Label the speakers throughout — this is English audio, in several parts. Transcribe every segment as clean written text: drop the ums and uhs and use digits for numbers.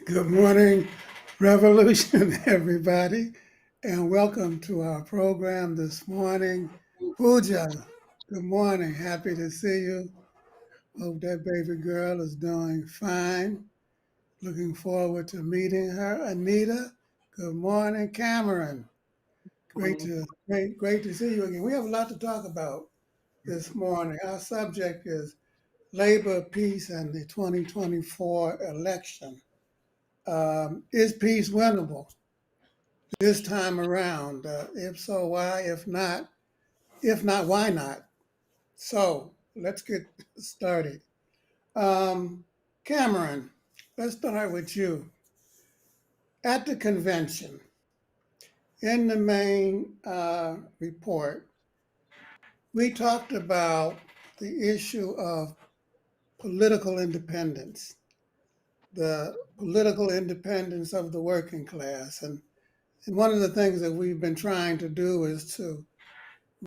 Speaker 1: Good morning, Revolution, everybody, and welcome to our program this morning. Pooja, good morning. Happy to see you. Hope that baby girl is doing fine. Looking forward to meeting her. Anita, good morning. Cameron,
Speaker 2: Morning.
Speaker 1: great to see you again. We have a lot to talk about this morning. Our subject is labor, peace, and the 2024 election. Is peace winnable this time around? If so, why? If not, why not? So let's get started. Um, Cameron, let's start with you. At the convention, in the main report, we talked about the issue of political independence, the political independence of the working class. And one of the things that we've been trying to do is to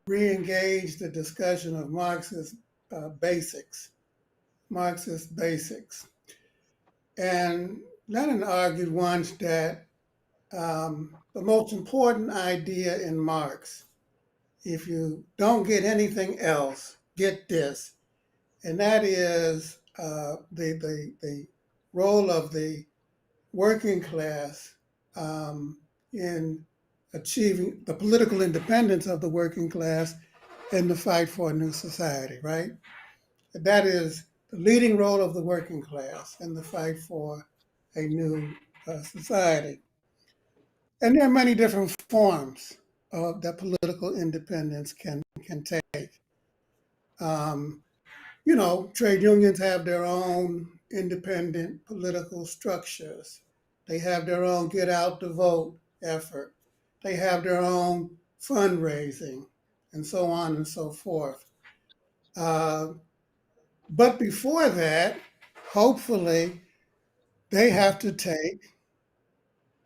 Speaker 1: re-engage the discussion of basics, Marxist basics. And Lenin argued once that the most important idea in Marx, if you don't get anything else, get this, and that is the role of the working class in achieving the political independence of the working class in the fight for a new society, right? That is the leading role of the working class in the fight for a new society. And there are many different forms that political independence can take. Um, Trade unions have their own independent political structures. They have their own get out the vote effort. They have their own fundraising and so on and so forth. Uh, but before that, hopefully, they have to take,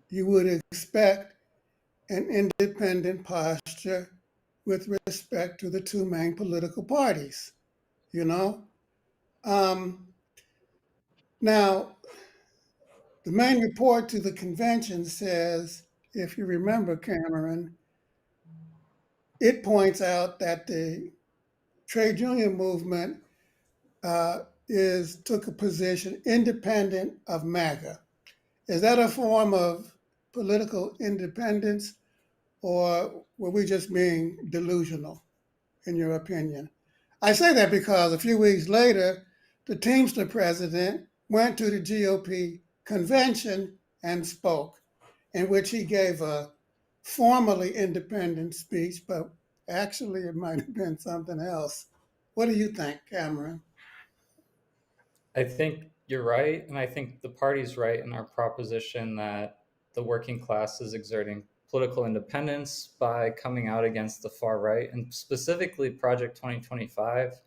Speaker 1: you would expect, an independent posture with respect to the two main political parties, you know? Um, Now, the main report to the convention says, if you remember, Cameron, it points out that the trade union movement took a position independent of MAGA. Is that a form of political independence, or were we just being delusional, in your opinion? I say that because a few weeks later, the Teamster president went to the GOP convention and spoke, in which he gave a formally independent speech, but actually it might have been something else. What do you think, Cameron?
Speaker 2: I think you're right, and I think the party's right in our proposition that the working class is exerting political independence by coming out against the far right, and specifically Project 2025.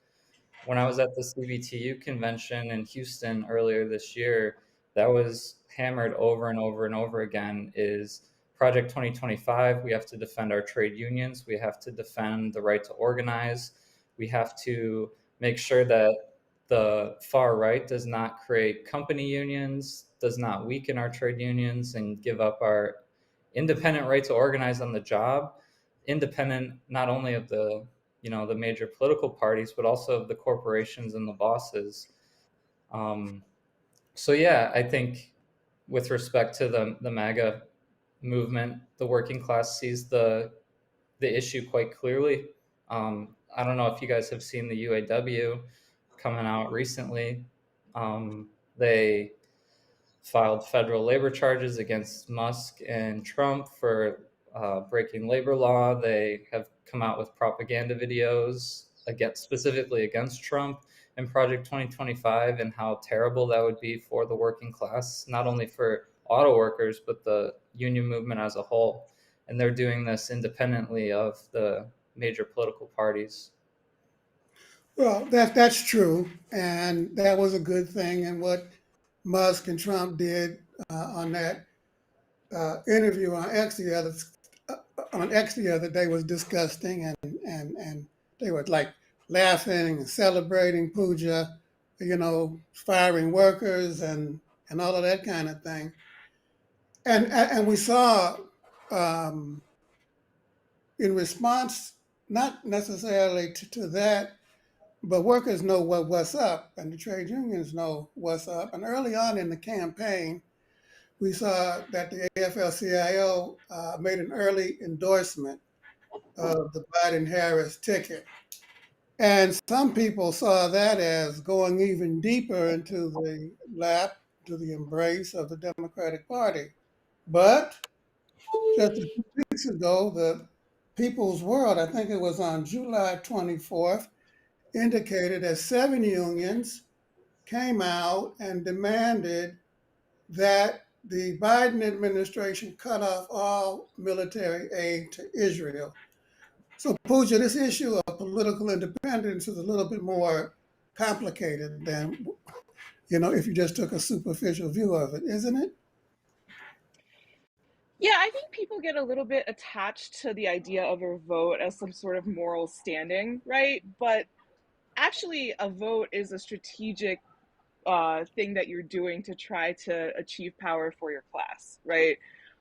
Speaker 2: When I was at the CBTU convention in Houston earlier this year, that was hammered over and over and over again is Project 2025. We have to defend our trade unions. We have to defend the right to organize. We have to make sure that the far right does not create company unions, does not weaken our trade unions, and give up our independent right to organize on the job, independent not only of the major political parties, but also of the corporations and the bosses. Um, so yeah, I think with respect to the MAGA movement, the working class sees the issue quite clearly. I don't know if you guys have seen the UAW coming out recently. They filed federal labor charges against Musk and Trump for breaking labor law. They have come out with propaganda videos specifically against Trump and Project 2025 and how terrible that would be for the working class, not only for auto workers, but the union movement as a whole. And they're doing this independently of the major political parties.
Speaker 1: Well, that's true, and that was a good thing. And what Musk and Trump did on that interview on X the other day was disgusting, and they were like laughing and celebrating Puja, firing workers and and all of that kind of thing. And we saw um, in response, not necessarily to that, but workers know what's up, and the trade unions know what's up. And early on in the campaign, we saw that the AFL-CIO made an early endorsement of the Biden-Harris ticket. And some people saw that as going even deeper into the lap, to the embrace of the Democratic Party. But just a few weeks ago, the People's World, I think it was on July 24th, indicated that 7 unions came out and demanded that the Biden administration cut off all military aid to Israel. So, Pooja, this issue of political independence is a little bit more complicated than, if you just took a superficial view of it, isn't it?
Speaker 3: Yeah, I think people get a little bit attached to the idea of a vote as some sort of moral standing, right? But actually, a vote is a strategic thing that you're doing to try to achieve power for your class, right?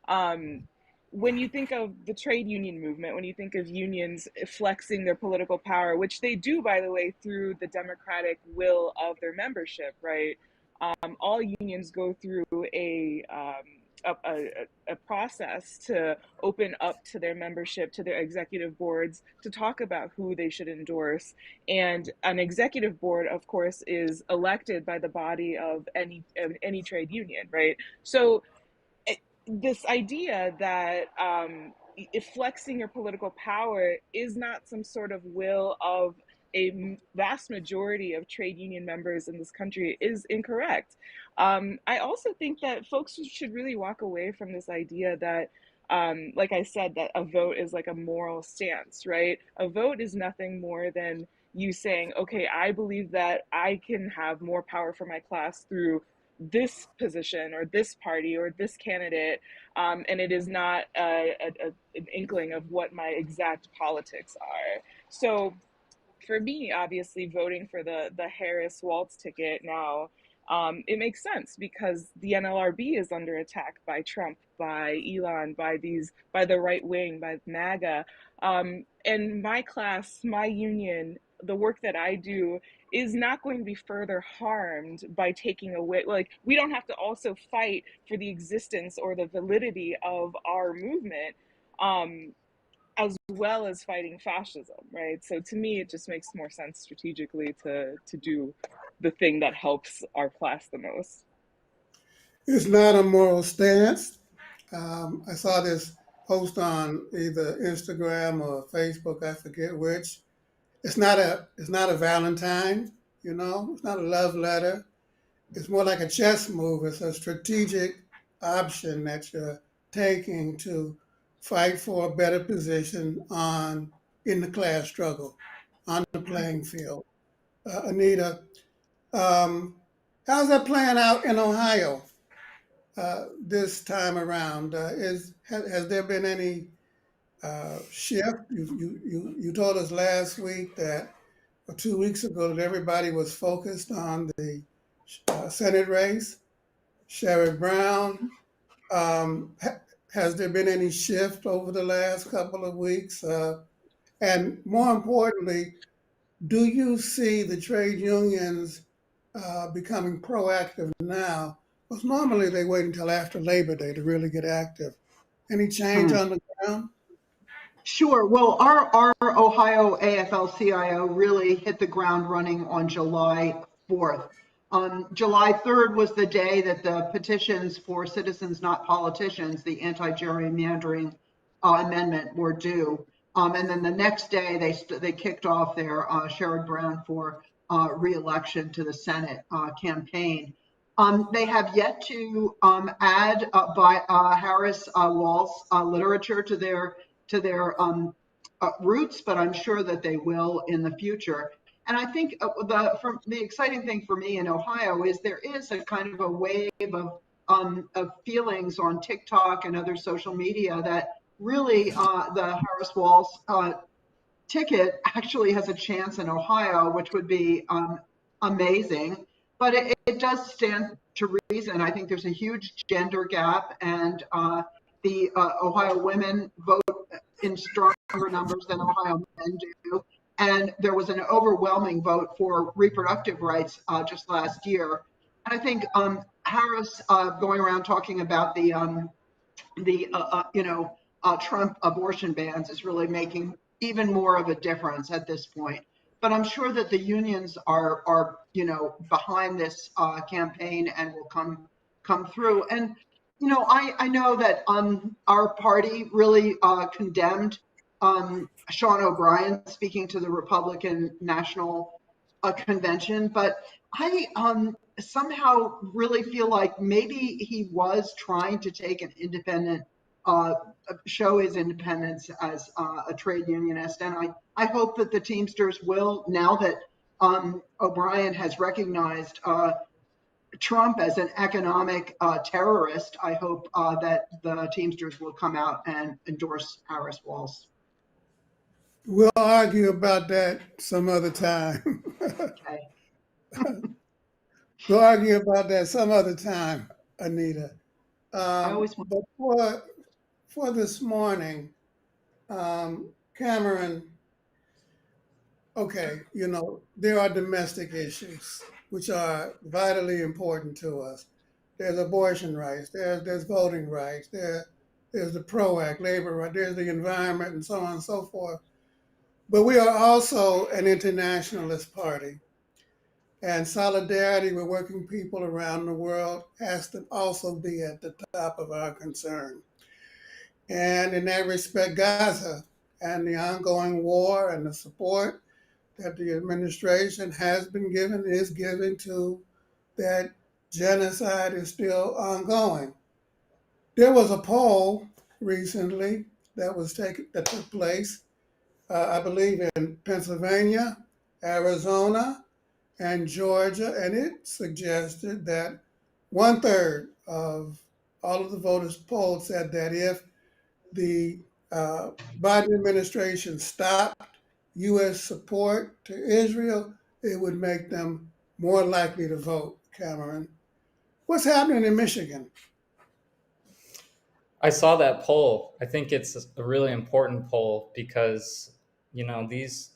Speaker 3: Um, when you think of the trade union movement, when you think of unions flexing their political power, which they do, by the way, through the democratic will of their membership, right? All unions go through a process to open up to their membership, to their executive boards, to talk about who they should endorse. And an executive board, of course, is elected by the body of any trade union, right? So this idea that if flexing your political power is not some sort of will of a vast majority of trade union members in this country is incorrect. I also think that folks should really walk away from this idea that, like I said, that a vote is like a moral stance, right? A vote is nothing more than you saying, okay, I believe that I can have more power for my class through this position or this party or this candidate, and it is not an inkling of what my exact politics are. So for me, obviously, voting for the Harris Waltz ticket now, it makes sense because the NLRB is under attack by Trump, by Elon, by the right wing, by MAGA, and my class, my union, the work that I do is not going to be further harmed by taking away. Like, we don't have to also fight for the existence or the validity of our movement. As well as fighting fascism, right? So to me, it just makes more sense strategically to do the thing that helps our class the most.
Speaker 1: It's not a moral stance. I saw this post on either Instagram or Facebook, I forget which. It's not a Valentine, It's not a love letter. It's more like a chess move. It's a strategic option that you're taking to fight for a better position in the class struggle, on the playing field. Anita, how's that playing out in Ohio this time around? Has there been any shift? You told us last week that, or 2 weeks ago, that everybody was focused on the Senate race. Sherrod Brown, has there been any shift over the last couple of weeks? And more importantly, do you see the trade unions becoming proactive now? Because normally they wait until after Labor Day to really get active. Any change
Speaker 4: Hmm.
Speaker 1: on the ground?
Speaker 4: Sure. Well, our Ohio AFL-CIO really hit the ground running on July 4th. July 3rd was the day that the petitions for Citizens Not Politicians, the anti-gerrymandering amendment, were due. And then the next day they kicked off their Sherrod Brown for re-election to the Senate campaign. They have yet to add by Harris Waltz literature to their roots, but I'm sure that they will in the future. And I think the exciting thing for me in Ohio is there is a kind of a wave of feelings on TikTok and other social media that really the Harris Waltz ticket actually has a chance in Ohio, which would be amazing. but it does stand to reason. I think there's a huge gender gap, and the Ohio women vote in stronger numbers than Ohio men do. And there was an overwhelming vote for reproductive rights just last year. And I think Harris going around talking about the Trump abortion bans is really making even more of a difference at this point. But I'm sure that the unions are behind this campaign and will come through. And I know that our party really condemned Sean O'Brien speaking to the Republican National Convention, but I somehow really feel like maybe he was trying to take an independent, uh, show his independence as a trade unionist. And I hope that the Teamsters will, now that O'Brien has recognized Trump as an economic terrorist, I hope that the Teamsters will come out and endorse Harris Walz.
Speaker 1: We'll argue about that some other time.
Speaker 4: Okay.
Speaker 1: We'll argue about that some other time, Anita.
Speaker 4: I always
Speaker 1: But for this morning, Cameron, okay, there are domestic issues which are vitally important to us. There's abortion rights, there's voting rights, there's the PRO Act, labor rights, there's the environment, and so on and so forth. But we are also an internationalist party. And solidarity with working people around the world has to also be at the top of our concern. And in that respect, Gaza and the ongoing war and the support that the administration has been given, is giving to that genocide is still ongoing. There was a poll recently that took place, I believe, in Pennsylvania, Arizona, and Georgia, and it suggested that 1/3 of all of the voters polled said that if the Biden administration stopped U.S. support to Israel, it would make them more likely to vote. Cameron, what's happening in Michigan?
Speaker 2: I saw that poll. I think it's a really important poll because, these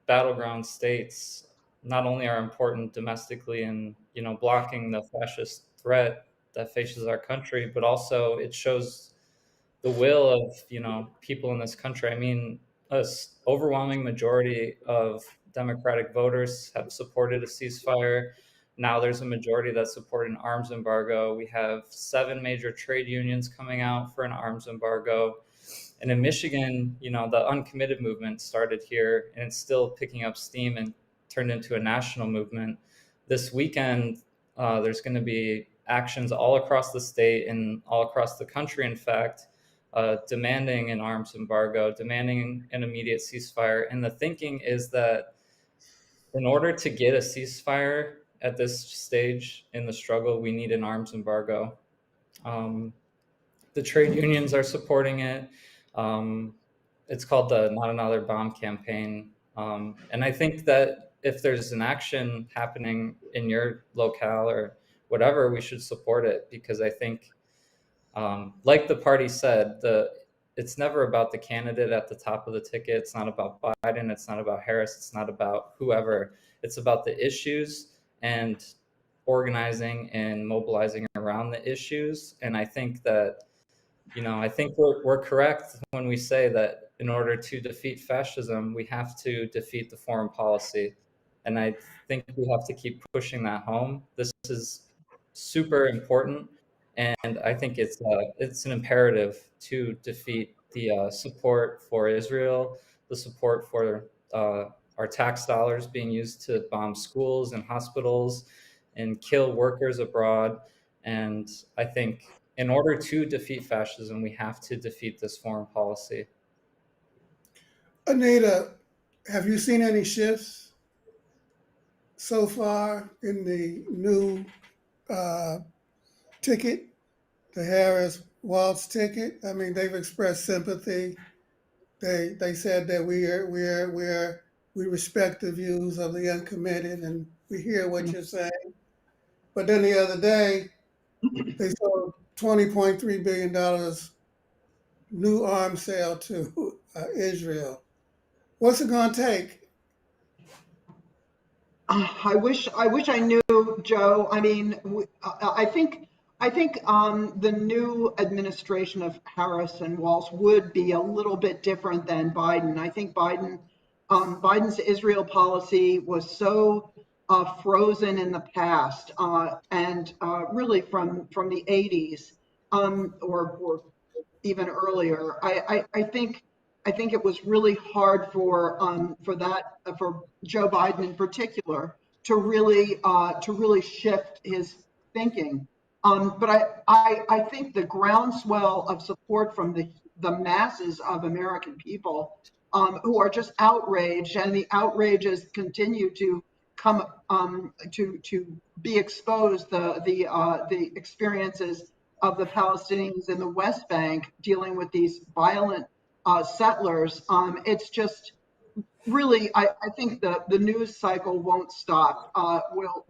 Speaker 2: battleground states not only are important domestically in, blocking the fascist threat that faces our country, but also it shows the will of, people in this country. I mean, a overwhelming majority of Democratic voters have supported a ceasefire. Now there's a majority that support an arms embargo. We have 7 major trade unions coming out for an arms embargo. And in Michigan, the uncommitted movement started here, and it's still picking up steam and turned into a national movement. This weekend, there's going to be actions all across the state and all across the country, in fact, demanding an arms embargo, demanding an immediate ceasefire. And the thinking is that in order to get a ceasefire at this stage in the struggle, we need an arms embargo. The trade unions are supporting it. It's called the Not Another Bomb campaign. And I think that if there's an action happening in your locale or whatever, we should support it, because I think, like the party said, it's never about the candidate at the top of the ticket. It's not about Biden. It's not about Harris. It's not about whoever. It's about the issues and organizing and mobilizing around the issues. And I think that, I think we're correct when we say that in order to defeat fascism, we have to defeat the foreign policy. And I think we have to keep pushing that home. This is super important. And I think it's an imperative to defeat the support for Israel, the support for our tax dollars being used to bomb schools and hospitals and kill workers abroad. And I think in order to defeat fascism, we have to defeat this foreign policy.
Speaker 1: Anita, have you seen any shifts so far in the new ticket, the Harris Walz ticket? I mean, they've expressed sympathy. They said that we respect the views of the uncommitted, and we hear what you're saying. But then the other day, they sold $20.3 billion new arms sale to Israel. What's it going to take?
Speaker 4: I wish I knew, Joe. I mean, I think the new administration of Harris and Walz would be a little bit different than Biden. I think Biden's Israel policy was so frozen in the past, and really from the 80s, or even earlier. I think it was really hard for Joe Biden in particular to really shift his thinking. But I think the groundswell of support from the masses of American people, who are just outraged, and the outrages continue to come to be exposed. The experiences of the Palestinians in the West Bank dealing with these violent settlers. It's just really, I think the news cycle won't stop.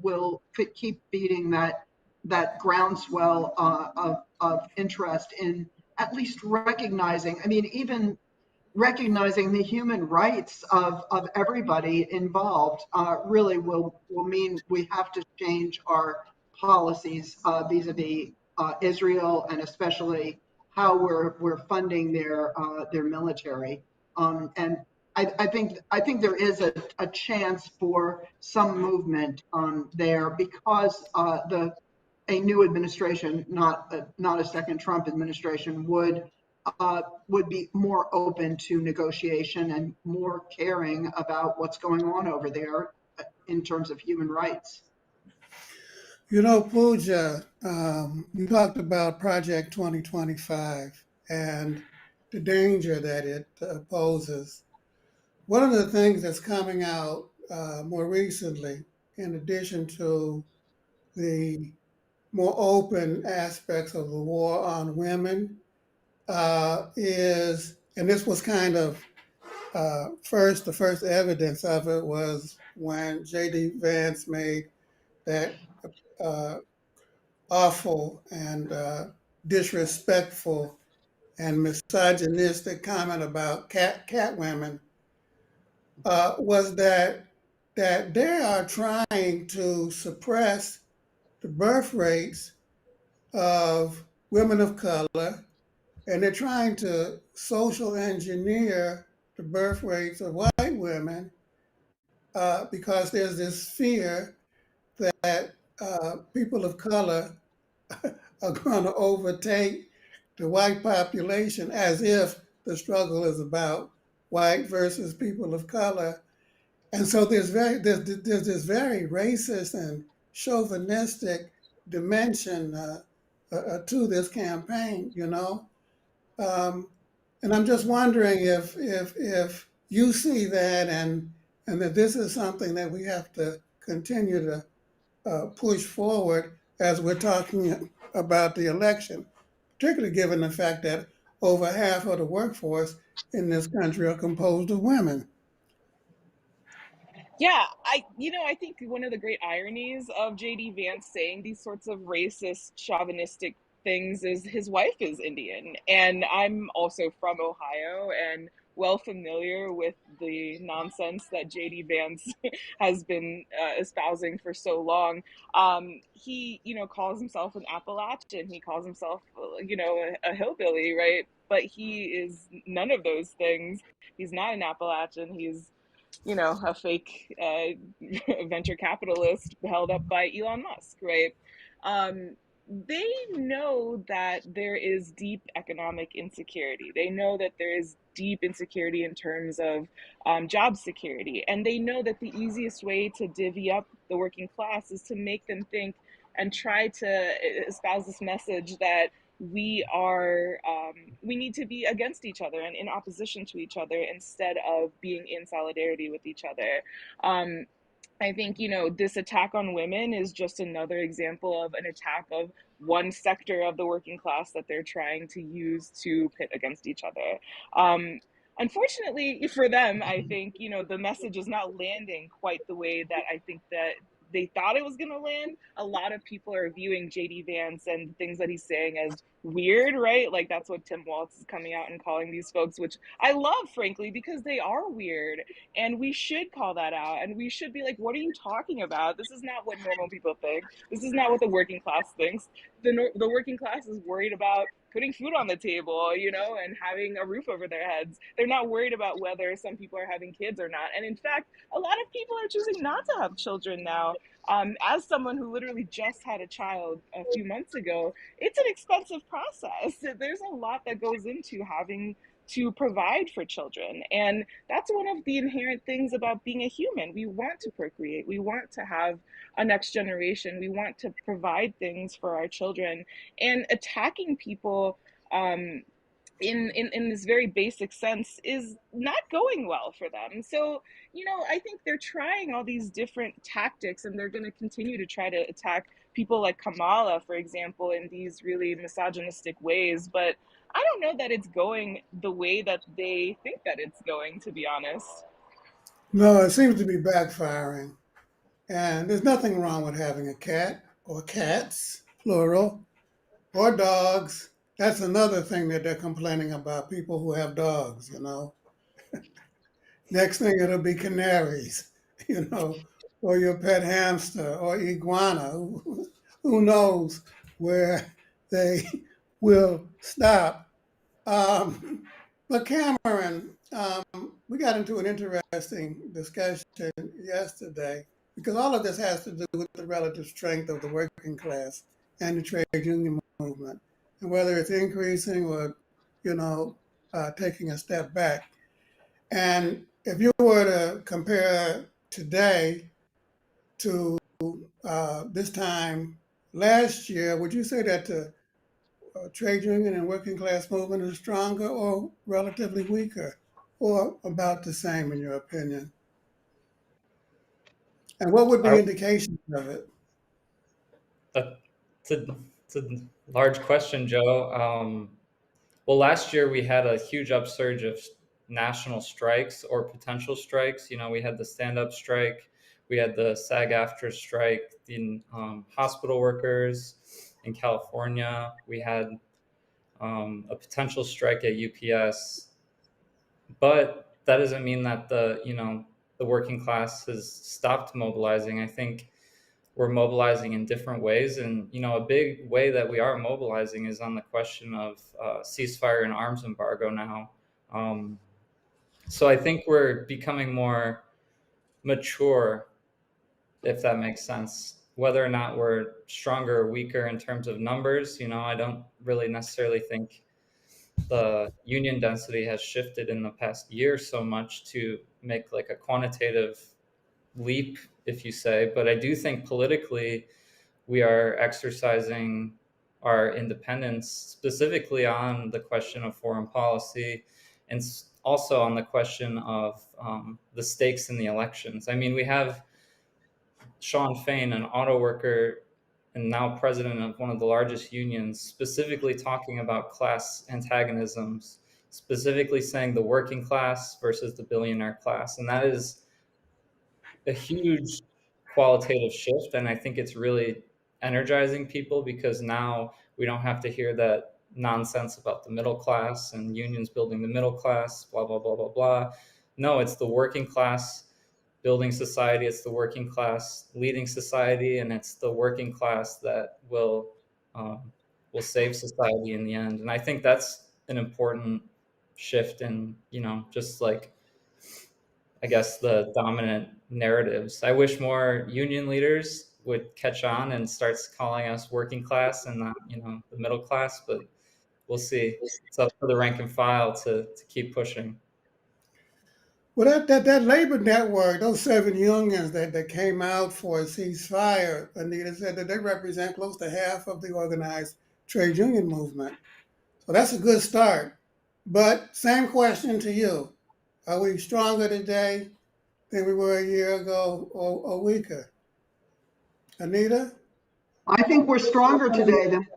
Speaker 4: We'll keep beating that groundswell of interest in at least recognizing. I mean, even recognizing the human rights of everybody involved really will mean we have to change our policies vis-a-vis Israel, and especially how we're funding their military. And I think there is a chance for some movement there, because a new administration, not a second Trump administration, would be more open to negotiation and more caring about what's going on over there in terms of human rights.
Speaker 1: You know, Pooja, you talked about Project 2025 and the danger that it poses. One of the things that's coming out more recently, in addition to the more open aspects of the war on women, is, and this was kind of the first evidence of it was when J.D. Vance made that awful and disrespectful and misogynistic comment about cat women, was that they are trying to suppress the birth rates of women of color, and they're trying to social engineer the birth rates of white women, because there's this fear that people of color are going to overtake the white population, as if the struggle is about white versus people of color. And so there's this very racist and chauvinistic dimension to this campaign, you know. And I'm just wondering if you see that, and that this is something that we have to continue to push forward as we're talking about the election, particularly given the fact that over half of the workforce in this country are composed of women.
Speaker 3: Yeah, I think one of the great ironies of JD Vance saying these sorts of racist, chauvinistic things is his wife is Indian, and I'm also from Ohio and well familiar with the nonsense that JD Vance has been espousing for so long. He, calls himself an Appalachian. He calls himself, a hillbilly, right? But he is none of those things. He's not an Appalachian. He's a fake venture capitalist held up by Elon Musk, right? They know that there is deep economic insecurity. They know that there is deep insecurity in terms of job security. And they know that the easiest way to divvy up the working class is to make them think and try to espouse this message that we need to be against each other and in opposition to each other instead of being in solidarity with each other. I think, this attack on women is just another example of an attack of one sector of the working class that they're trying to use to pit against each other. Unfortunately for them, I think, the message is not landing quite the way that I think that they thought it was going to land. A lot of people are viewing JD Vance and things that he's saying as weird, right? Like that's what Tim Walz is coming out and calling these folks, which I love, frankly, because they are weird, and we should call that out, and we should be like, what are you talking about? This is not what normal people think. This is not what the working class thinks. The working class is worried about putting food on the table, you know, and having a roof over their heads. They're not worried about whether some people are having kids or not. And in fact, a lot of people are choosing not to have children now. As someone who literally just had a child a few months ago, it's an expensive process. There's a lot that goes into having to provide for children. And that's one of the inherent things about being a human. We want to procreate. We want to have a next generation. We want to provide things for our children. And attacking people in this very basic sense is not going well for them. So, you know, I think they're trying all these different tactics, and they're going to continue to try to attack people like Kamala, for example, in these really misogynistic ways. But I don't know that it's going the way that they think that it's going, to be honest.
Speaker 1: No, it seems to be backfiring. And there's nothing wrong with having a cat or cats, plural, or dogs. That's another thing that they're complaining about, people who have dogs, you know. Next thing it'll be canaries, you know, or your pet hamster or iguana. Who knows where they will stop. But Cameron, we got into an interesting discussion yesterday because all of this has to do with the relative strength of the working class and the trade union movement, and whether it's increasing or, you know, taking a step back. And if you were to compare today to this time last year, would you say that the trade union and working class movement is stronger or relatively weaker, or about the same in your opinion? And what would be indications of it?
Speaker 2: It's a large question, Joe. Well, last year we had a huge upsurge of national strikes or potential strikes. You know, we had the stand-up strike, we had the SAG-AFTRA strike, the hospital workers in California. We had a potential strike at UPS, but that doesn't mean that the working class has stopped mobilizing. I think we're mobilizing in different ways, and a big way that we are mobilizing is on the question of ceasefire and arms embargo now. So I think we're becoming more mature, if that makes sense. Whether or not we're stronger or weaker in terms of numbers, I don't really necessarily think the union density has shifted in the past year so much to make like a quantitative leap, if you say. But I do think politically we are exercising our independence, specifically on the question of foreign policy and also on the question of the stakes in the elections. I mean, we have Sean Fain, an auto worker and now president of one of the largest unions, specifically talking about class antagonisms, specifically saying the working class versus the billionaire class. And that is a huge qualitative shift. And I think it's really energizing people, because now we don't have to hear that nonsense about the middle class and unions building the middle class, blah, blah, blah, blah, blah. No, it's the working class building society. It's the working class leading society, and it's the working class that will save society in the end. And I think that's an important shift in, just like, I guess, the dominant narratives. I wish more union leaders would catch on and starts calling us working class and not, the middle class, but we'll see. It's up to the rank and file to keep pushing.
Speaker 1: Well, that labor network, those 7 unions that came out for a ceasefire, Anita, said that they represent close to half of the organized trade union movement. So that's a good start. But same question to you. Are we stronger today than we were a year ago, or weaker? Anita?
Speaker 4: I think we're stronger today than,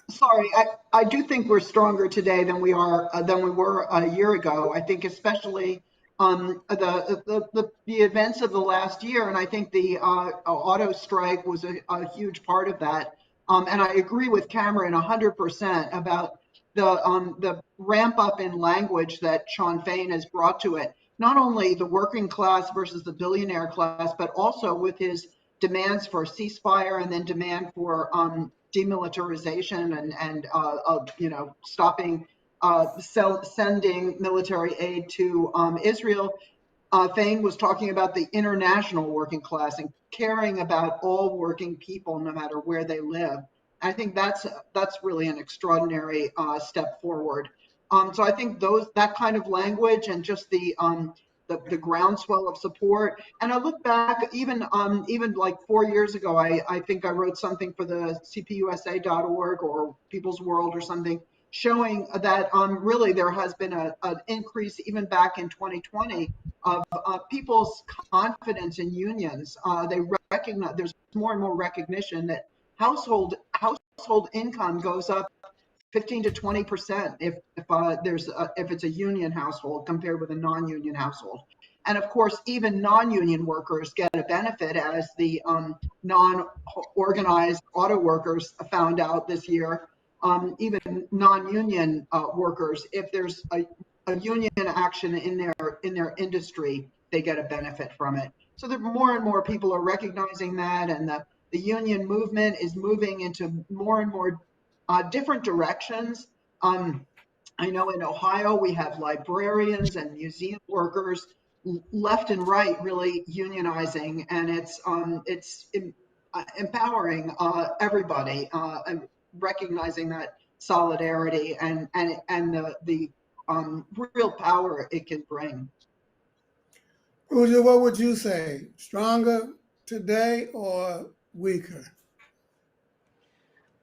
Speaker 4: sorry, I do think we're stronger today than we were a year ago. I think especially the events of the last year, and I think the auto strike was a huge part of that. And I agree with Cameron 100% about the ramp up in language that Sean Fain has brought to it. Not only the working class versus the billionaire class, but also with his demands for ceasefire and then demand for demilitarization and stopping sending military aid to Israel. Fain was talking about the international working class and caring about all working people, no matter where they live. I think that's really an extraordinary step forward. So I think that kind of language and just the groundswell of support. And I look back, even like 4 years ago, I think I wrote something for the cpusa.org or People's World or something, showing that really there has been an increase even back in 2020 of people's confidence in unions. They recognize there's more and more recognition that household income goes up 15 to 20% if it's a union household compared with a non-union household. And of course, even non-union workers get a benefit, as the non-organized auto workers found out this year. Even non-union workers, if there's a union action in their industry, they get a benefit from it. So that more and more people are recognizing that, and the union movement is moving into more and more different directions. I know in Ohio we have librarians and museum workers left and right really unionizing, and it's empowering everybody and recognizing that solidarity and the real power it can bring.
Speaker 1: Ruja, what would you say? Stronger today or weaker?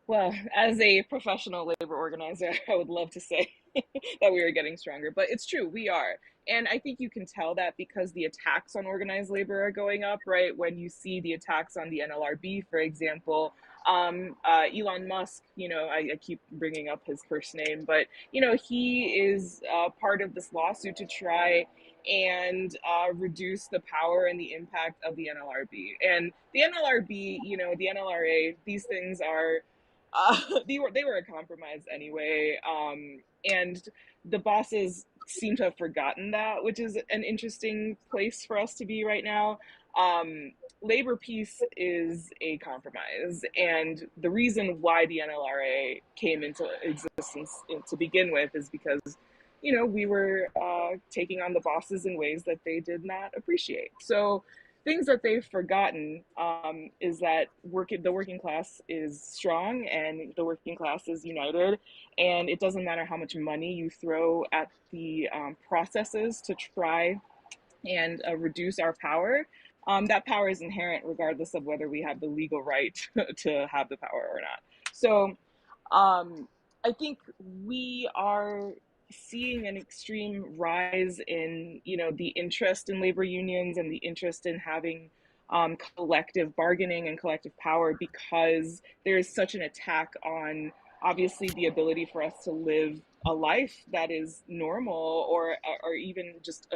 Speaker 3: Well, as a professional labor organizer, I would love to say that we are getting stronger, but it's true, we are. And I think you can tell that because the attacks on organized labor are going up, right? When you see the attacks on the NLRB, for example, Elon Musk, I keep bringing up his first name, but, he is part of this lawsuit to try and reduce the power and the impact of the NLRB. And the NLRB, the NLRA, these things are, they were a compromise anyway, and the bosses seem to have forgotten that, which is an interesting place for us to be right now. Labor peace is a compromise, and the reason why the NLRA came into existence to begin with is because we were taking on the bosses in ways that they did not appreciate. So things that they've forgotten is that the working class is strong and the working class is united, and it doesn't matter how much money you throw at the processes to try and reduce our power. That power is inherent regardless of whether we have the legal right to have the power or not. So I think we are seeing an extreme rise in the interest in labor unions and the interest in having collective bargaining and collective power, because there is such an attack on obviously the ability for us to live a life that is normal, or even just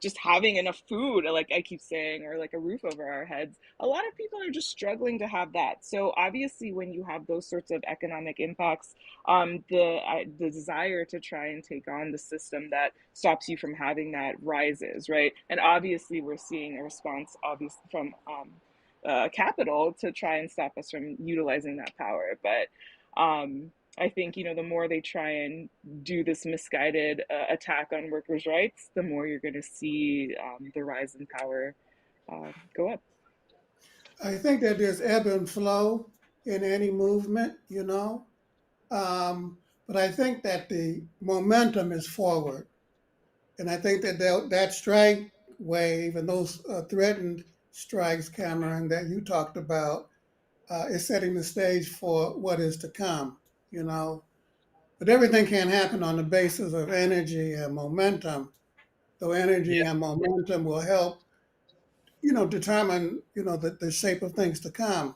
Speaker 3: just having enough food, like I keep saying, or like a roof over our heads. A lot of people are just struggling to have that. So obviously when you have those sorts of economic impacts, the desire to try and take on the system that stops you from having that rises, right? And obviously we're seeing a response obviously from capital to try and stop us from utilizing that power. But I think, the more they try and do this misguided attack on workers' rights, the more you're going to see the rise in power go up.
Speaker 1: I think that there's ebb and flow in any movement, but I think that the momentum is forward. And I think that that strike wave and those threatened strikes, Cameron, that you talked about, is setting the stage for what is to come. But everything can happen on the basis of energy and momentum. Though energy and momentum will help, determine, the shape of things to come.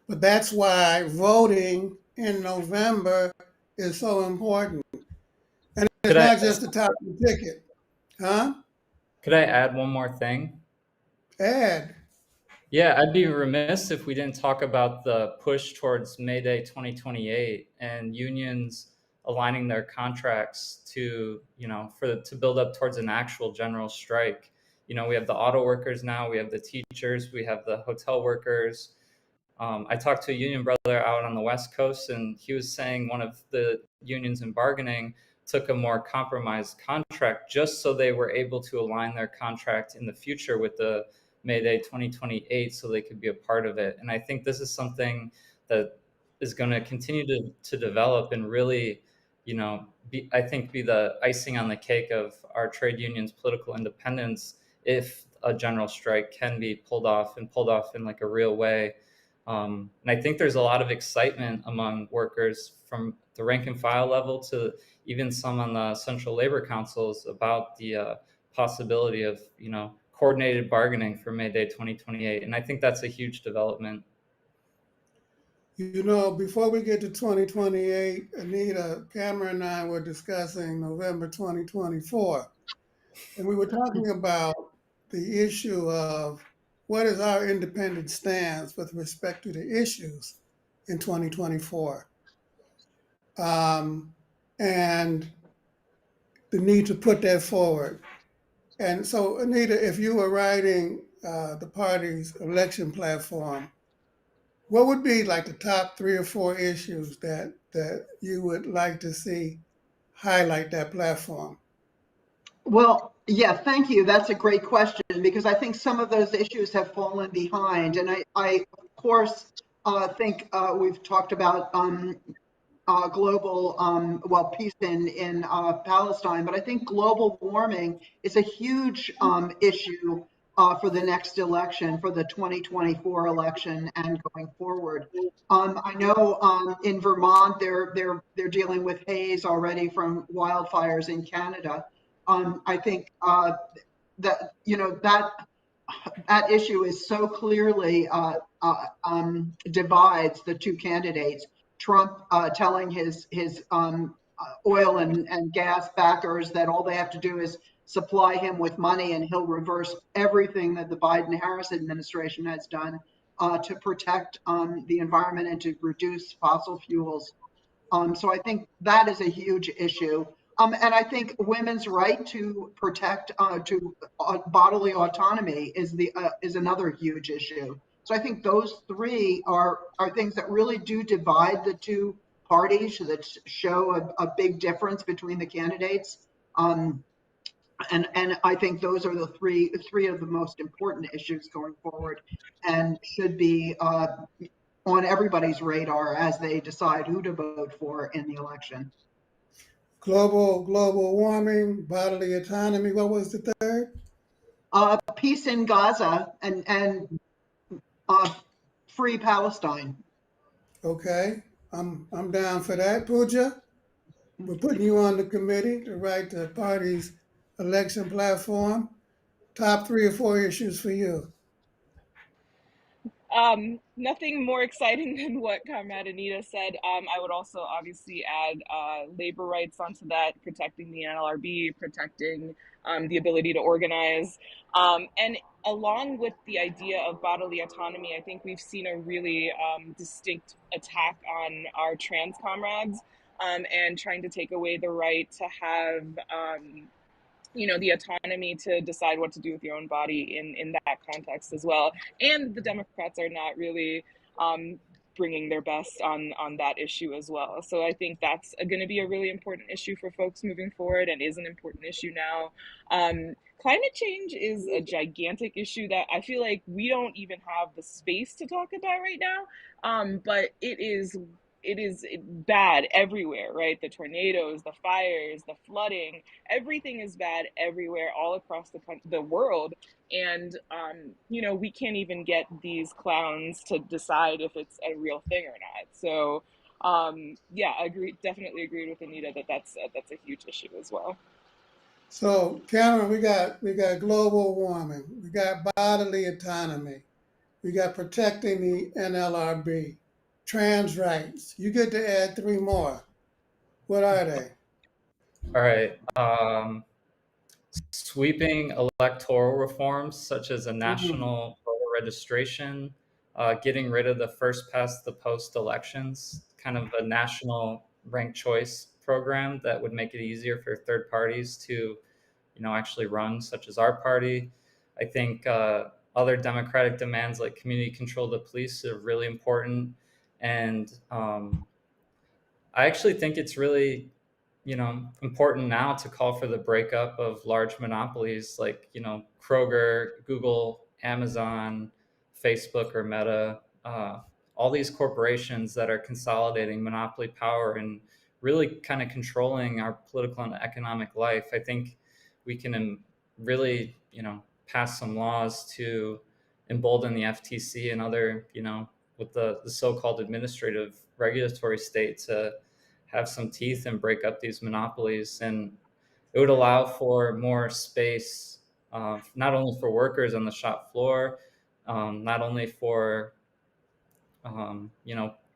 Speaker 1: But that's why voting in November is so important. And it's not just the top of the ticket, huh?
Speaker 2: Could I add one more thing?
Speaker 1: Add.
Speaker 2: Yeah, I'd be remiss if we didn't talk about the push towards May Day 2028 and unions aligning their contracts to, to build up towards an actual general strike. We have the auto workers now, we have the teachers, we have the hotel workers. I talked to a union brother out on the West Coast, and he was saying one of the unions in bargaining took a more compromised contract just so they were able to align their contract in the future with the May Day 2028 so they could be a part of it. And I think this is something that is going to continue to develop and really, be the icing on the cake of our trade unions' political independence if a general strike can be pulled off in like a real way. And I think there's a lot of excitement among workers from the rank and file level to even some on the central labor councils about the possibility of, coordinated bargaining for May Day 2028. And I think that's a huge development.
Speaker 1: Before we get to 2028, Anita, Cameron, and I were discussing November 2024. And we were talking about the issue of what is our independent stance with respect to the issues in 2024, and the need to put that forward. And so, Anita, if you were writing the party's election platform, what would be like the top 3 or 4 issues that you would like to see highlight that platform?
Speaker 4: Well, yeah, thank you. That's a great question, because I think some of those issues have fallen behind. And I of course, think we've talked about global, peace in Palestine, but I think global warming is a huge issue for the next election, for the 2024 election and going forward. I know in Vermont they're dealing with haze already from wildfires in Canada. I think that that issue is so clearly divides the two candidates. Trump telling his oil and gas backers that all they have to do is supply him with money and he'll reverse everything that the Biden-Harris administration has done to protect the environment and to reduce fossil fuels. So I think that is a huge issue. And I think women's right to protect bodily autonomy is another huge issue. So I think those 3 are things that really do divide the two parties, that show a big difference between the candidates. And I think those are the three of the most important issues going forward, and should be on everybody's radar as they decide who to vote for in the election.
Speaker 1: Global warming, bodily autonomy. What was the third?
Speaker 4: Peace in Gaza and free Palestine.
Speaker 1: Okay, I'm down for that. Pooja, we're putting you on the committee to write the party's election platform. Top 3 or 4 issues for you.
Speaker 3: Nothing more exciting than what Comrade Anita said. I would also obviously add labor rights onto that, protecting the NLRB, protecting the ability to organize. And along with the idea of bodily autonomy, I think we've seen a really distinct attack on our trans comrades and trying to take away the right to have the autonomy to decide what to do with your own body in that context as well. And the Democrats are not really bringing their best on that issue as well. So I think that's going to be a really important issue for folks moving forward, and is an important issue now. Climate change is a gigantic issue that I feel like we don't even have the space to talk about right now, but it is bad everywhere, right? The tornadoes, the fires, the flooding, everything is bad everywhere, all across the world. And, we can't even get these clowns to decide if it's a real thing or not. So, definitely agreed with Anita that that's a huge issue as well.
Speaker 1: So, Cameron, we got global warming, we got bodily autonomy, we got protecting the NLRB, trans rights. You get to add 3 more. What are they?
Speaker 2: All right. sweeping electoral reforms such as a
Speaker 1: Mhm.
Speaker 2: national voter registration, getting rid of the first past the post elections, kind of a national ranked choice program that would make it easier for third parties to, actually run, such as our party. I think other democratic demands like community control of the police are really important, and I actually think it's really, important now to call for the breakup of large monopolies like, Kroger, Google, Amazon, Facebook, or Meta. All these corporations that are consolidating monopoly power and really kind of controlling our political and economic life. I think we can really, pass some laws to embolden the FTC and other, with the so-called administrative regulatory state to have some teeth and break up these monopolies. And it would allow for more space, not only for workers on the shop floor, not only for,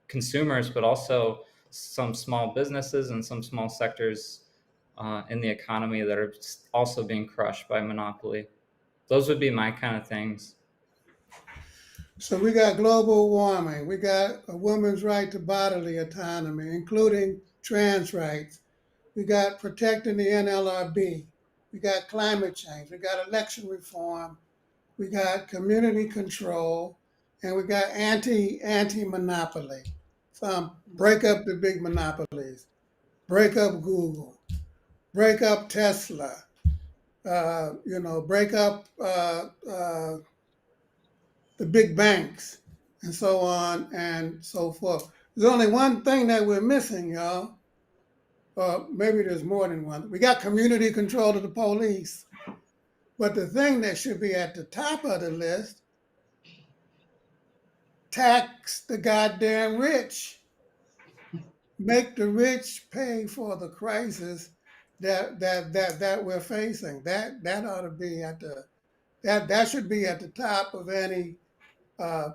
Speaker 2: consumers, but also some small businesses and some small sectors in the economy that are also being crushed by monopoly. Those would be my kind of things.
Speaker 1: So we got global warming. We got a woman's right to bodily autonomy, including trans rights. We got protecting the NLRB. We got climate change. We got election reform. We got community control, and we got anti monopoly. Break up the big monopolies. Break up Google. Break up Tesla. Break up the big banks, and so on and so forth. There's only one thing that we're missing, y'all. Maybe there's more than one. We got community control of the police. But the thing that should be at the top of the list, tax the goddamn rich. Make the rich pay for the crisis that we're facing. That ought to be at that should be at the top of any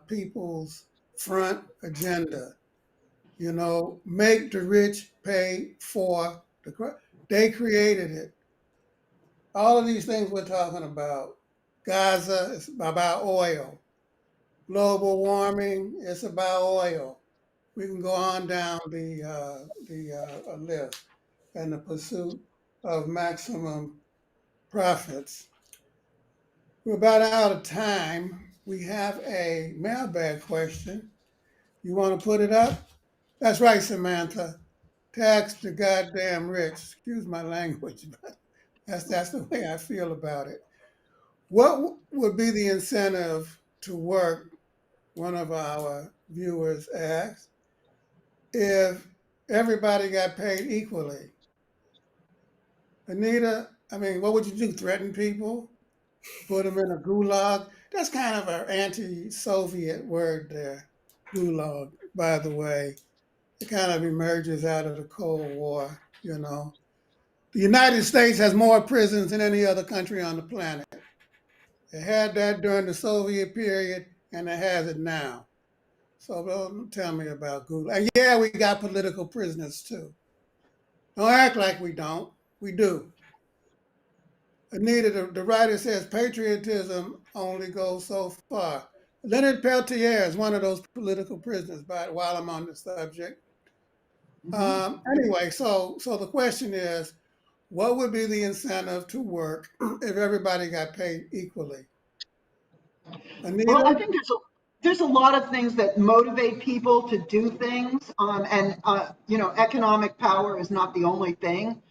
Speaker 1: people's front agenda. Make the rich pay for the crisis. They created it. All of these things we're talking about. Gaza is about oil. Global warming is about oil. We can go on down the list, and the pursuit of maximum profits. We're about out of time. We have a mailbag question. You want to put it up? That's right, Samantha. Tax the goddamn rich. Excuse my language, but that's the way I feel about it. What would be the incentive to work? One of our viewers asked, if everybody got paid equally. Anita, what would you do? Threaten people? Put them in a gulag? That's kind of an anti-Soviet word there, gulag, by the way. It kind of emerges out of the Cold War, The United States has more prisons than any other country on the planet. It had that during the Soviet period, and it has it now. So don't tell me about Google. And yeah, we got political prisoners too. Don't act like we don't. We do. Anita, the writer says patriotism only goes so far. Leonard Peltier is one of those political prisoners, while I'm on the subject. Anyway, so the question is, what would be the incentive to work if everybody got paid equally? Anita?
Speaker 4: Well, I think there's a lot of things that motivate people to do things, and economic power is not the only thing.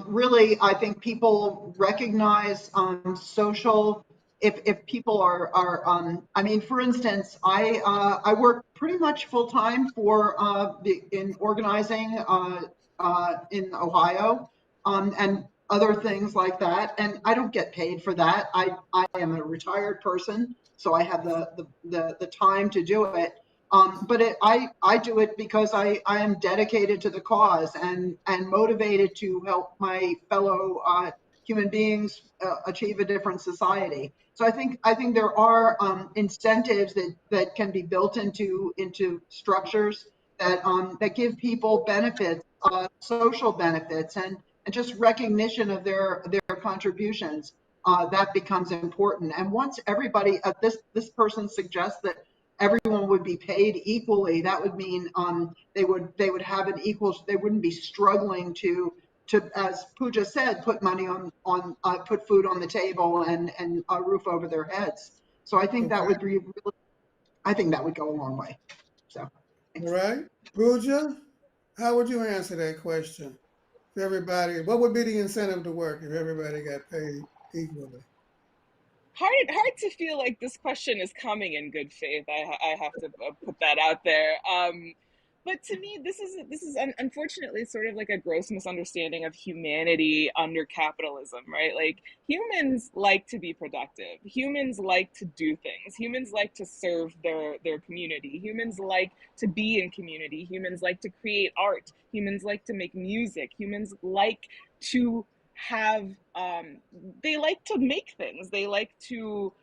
Speaker 4: Really, I think people recognize social. If people are for instance, I work pretty much full time for in organizing in Ohio, and other things like that, and I don't get paid for that. I am a retired person, so I have the time to do it. But I do it because I am dedicated to the cause and motivated to help my fellow human beings achieve a different society. So I think there are incentives that can be built into structures that give people benefits, social benefits, and just recognition of their contributions, that becomes important. And once everybody, this person suggests that everyone would be paid equally, that would mean they would have an equal, they wouldn't be struggling to, as Pooja said, put money on put food on the table and a roof over their heads. So I think that would be really, I think that would go a long way. So thanks.
Speaker 1: All right. Pooja, how would you answer that question? If everybody, what would be the incentive to work if everybody got paid equally?
Speaker 3: Hard to feel like this question is coming in good faith. I have to put that out there. But to me, this is unfortunately sort of like a gross misunderstanding of humanity under capitalism, right? Like, humans like to be productive. Humans like to do things. Humans like to serve their community. Humans like to be in community. Humans like to create art. Humans like to make music. Humans like to have they like to make things. They like to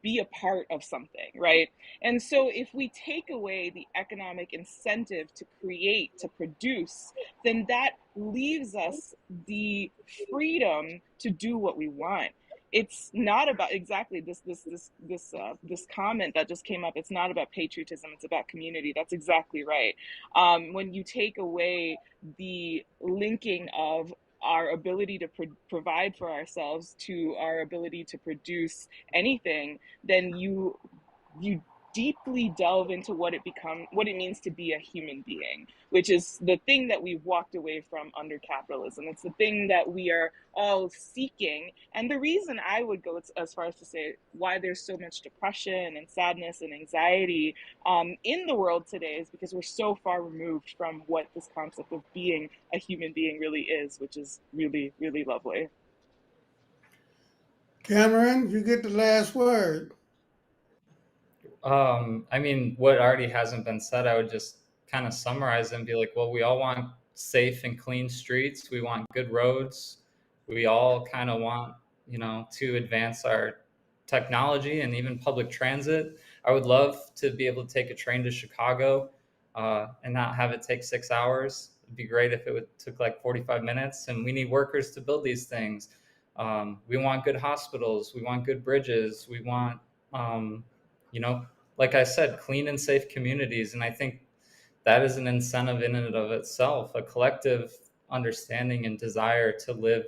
Speaker 3: be a part of something, right? And so if we take away the economic incentive to create, to produce, then that leaves us the freedom to do what we want. It's not about exactly this comment that just came up. It's not about patriotism. It's about community. That's exactly right. When you take away the linking of our ability to provide for ourselves to our ability to produce anything, then you deeply delve into what it means to be a human being, which is the thing that we've walked away from under capitalism. It's the thing that we are all seeking. And the reason I would go as far as to say why there's so much depression and sadness and anxiety in the world today is because we're so far removed from what this concept of being a human being really is, which is really, really lovely.
Speaker 1: Cameron, you get the last word.
Speaker 2: I mean, what already hasn't been said, I would just kind of summarize and be like, well, we all want safe and clean streets. We want good roads. We all kind of want, to advance our technology and even public transit. I would love to be able to take a train to Chicago and not have it take 6 hours. It'd be great if it took like 45 minutes. And we need workers to build these things. We want good hospitals. We want good bridges. We want, like I said, clean and safe communities. And I think that is an incentive in and of itself, a collective understanding and desire to live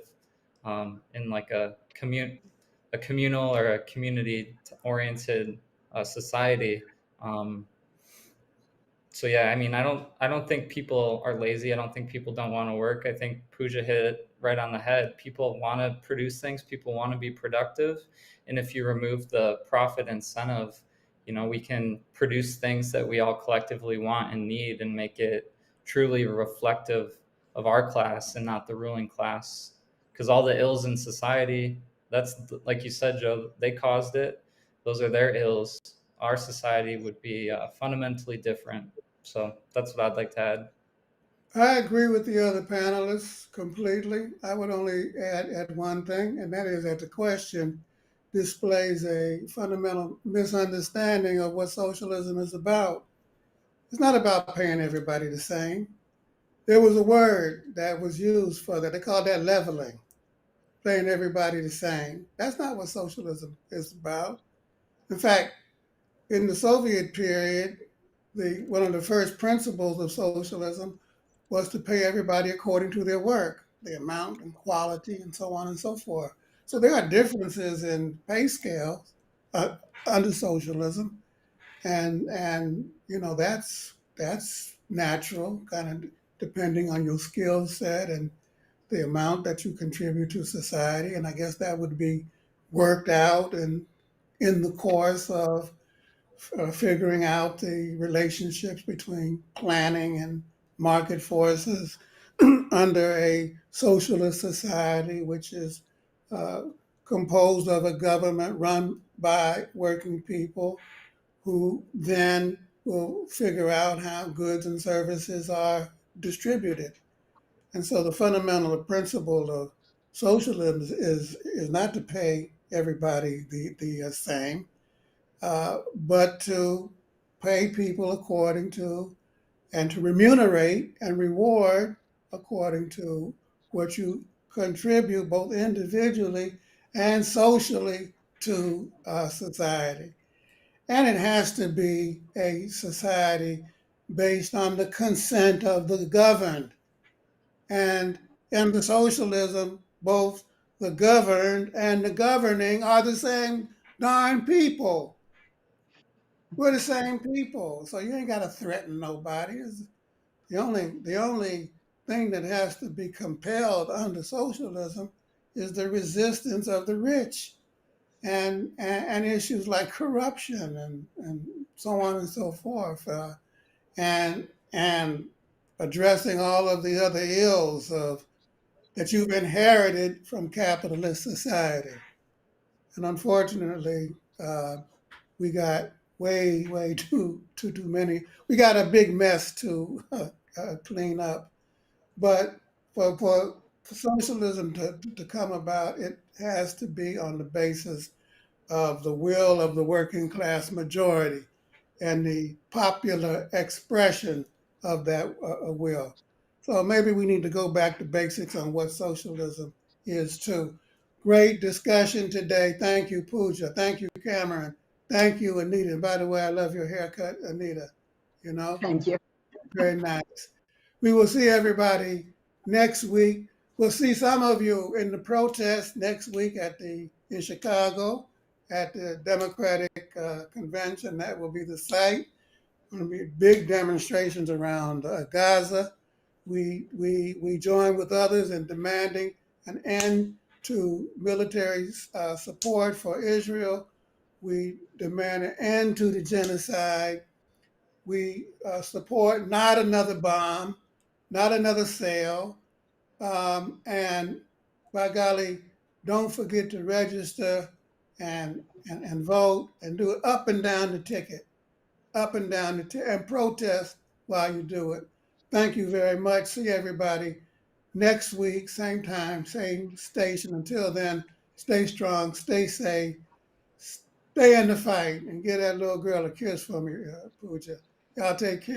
Speaker 2: in like a communal or a community-oriented society. So yeah, I mean, I don't think people are lazy. I don't think people don't want to work. I think Pooja hit it right on the head. People want to produce things. People want to be productive. And if you remove the profit incentive, we can produce things that we all collectively want and need and make it truly reflective of our class and not the ruling class. Because all the ills in society, that's like you said, Joe, they caused it. Those are their ills. Our society would be fundamentally different. So that's what I'd like to add.
Speaker 1: I agree with the other panelists completely. I would only add one thing, and that is that the question displays a fundamental misunderstanding of what socialism is about. It's not about paying everybody the same. There was a word that was used for that. They called that leveling, paying everybody the same. That's not what socialism is about. In fact, in the Soviet period, one of the first principles of socialism was to pay everybody according to their work, the amount and quality and so on and so forth. So there are differences in pay scales under socialism, and that's natural, kind of depending on your skill set and the amount that you contribute to society. And I guess that would be worked out and in the course of figuring out the relationships between planning and market forces under a socialist society, which is composed of a government run by working people who then will figure out how goods and services are distributed. And so the fundamental principle of socialism is not to pay everybody the same, but to pay people according to, and to remunerate and reward according to what you contribute both individually and socially to society. And it has to be a society based on the consent of the governed. And in the socialism, both the governed and the governing are the same darn people. We're the same people. So you ain't got to threaten nobody. The only thing that has to be compelled under socialism is the resistance of the rich and issues like corruption and so on and so forth, and addressing all of the other ills that you've inherited from capitalist society. And unfortunately, we got way too many. We got a big mess to clean up. But for socialism to come about, it has to be on the basis of the will of the working class majority and the popular expression of that will. So maybe we need to go back to basics on what socialism is too. Great discussion today. Thank you, Pooja. Thank you, Cameron. Thank you, Anita. And by the way, I love your haircut, Anita. You know,
Speaker 4: Thank you.
Speaker 1: very nice. We will see everybody next week. We'll see some of you in the protest next week in Chicago at the Democratic Convention. That will be the site. Going to be big demonstrations around Gaza. We join with others in demanding an end to military support for Israel. We demand an end to the genocide. We support not another bomb, not another sale. And by golly, don't forget to register and vote and do it up and down the ticket, up and down the ticket, and protest while you do it. Thank you very much. See everybody next week, same time, same station. Until then, stay strong, stay safe, stay in the fight, and give that little girl a kiss for me, Pooja. Y'all take care.